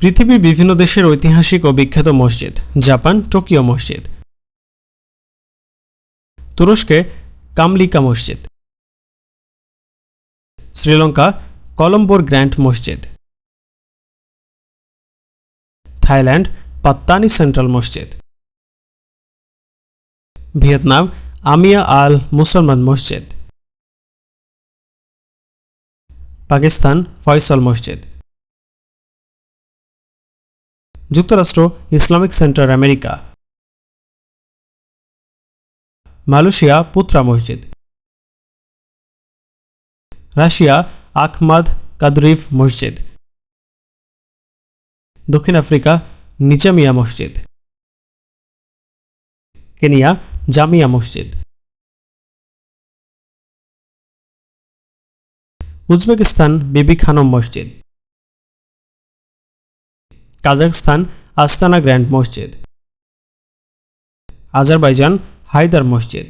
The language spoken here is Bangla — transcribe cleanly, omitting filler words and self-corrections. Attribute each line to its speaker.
Speaker 1: পৃথিবীর বিভিন্ন দেশের ঐতিহাসিক ও বিখ্যাত মসজিদ। জাপান টোকিও মসজিদ, তুরস্কে কামলিকা মসজিদ, শ্রীলঙ্কা কলম্বোর গ্র্যান্ড মসজিদ, থাইল্যান্ড পাত্তানি সেন্ট্রাল মসজিদ, ভিয়েতনাম আমিয়া আল মুসলমান মসজিদ, পাকিস্তান ফয়সাল মসজিদ, যুক্তরাষ্ট্র ইসলামিক সেন্টার আমেরিকা, মালয়েশিয়া পুত্রা মসজিদ, রাশিয়া আখমাদ কাদরিভ মসজিদ, দক্ষিণ আফ্রিকা নিজামিয়া মসজিদ, কেনিয়া জামিয়া মসজিদ, উজবেকিস্তান বিবি খানম মসজিদ, কাজাখস্তান আস্তানা গ্র্যান্ড মসজিদ, আজারবাইজান হায়দার মসজিদ।